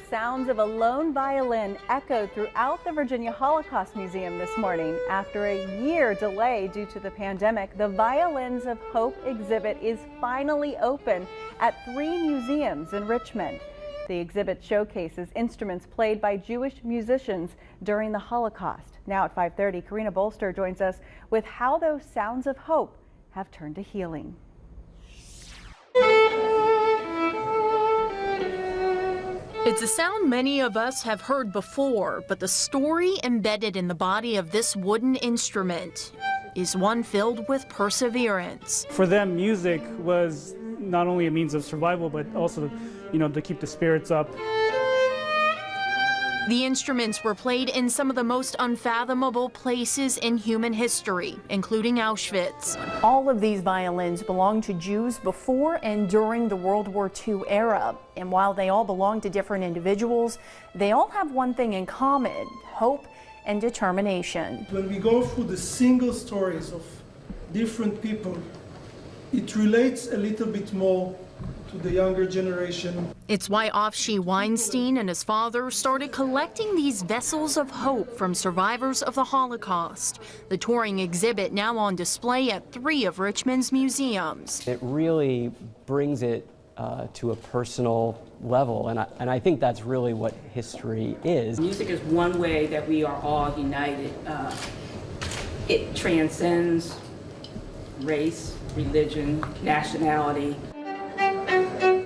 sounds of a lone violin echoed throughout the Virginia Holocaust Museum this morning. After a year delay due to the pandemic, the Violins of Hope exhibit is finally open at 3 museums in Richmond. The exhibit showcases instruments played by Jewish musicians during the Holocaust. Now at 5:30, Karina Bolster joins us with how those sounds of hope have turned to healing. It's a sound many of us have heard before, but the story embedded in the body of this wooden instrument is one filled with perseverance. For them, music was not only a means of survival, but also, to keep the spirits up. The instruments were played in some of the most unfathomable places in human history, including Auschwitz. All of these violins belonged to Jews before and during the World War II era. And while they all belong to different individuals, they all have one thing in common: hope and determination. When we go through the single stories of different people, it relates a little bit more to the younger generation. It's why Avshi Weinstein and his father started collecting these vessels of hope from survivors of the Holocaust. The touring exhibit now on display at 3 of Richmond's museums. It really brings it to a personal level, and I think that's really what history is. Music is one way that we are all united. It transcends race, religion, nationality.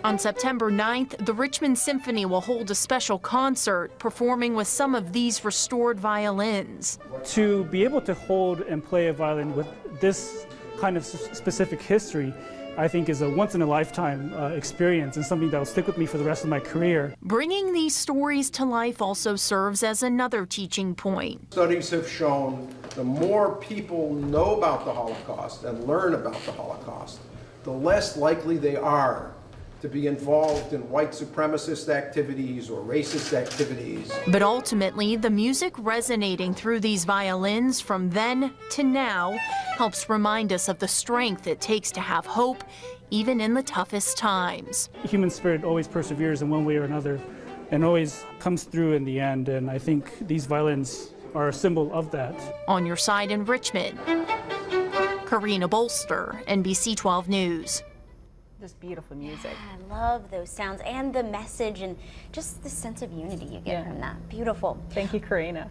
On September 9th, the Richmond Symphony will hold a special concert performing with some of these restored violins. To be able to hold and play a violin with this kind of specific history, I think is a once-in-a-lifetime experience and something that will stick with me for the rest of my career. Bringing these stories to life also serves as another teaching point. Studies have shown the more people know about the Holocaust and learn about the Holocaust, the less likely they are to be involved in white supremacist activities or racist activities. But ultimately, the music resonating through these violins from then to now helps remind us of the strength it takes to have hope, even in the toughest times. Human spirit always perseveres in one way or another and always comes through in the end, and I think these violins are a symbol of that. On your side in Richmond, Karina Bolster, NBC 12 News. Just beautiful music. Yeah, I love those sounds and the message and just the sense of unity you get from that. Beautiful. Thank you, Karina.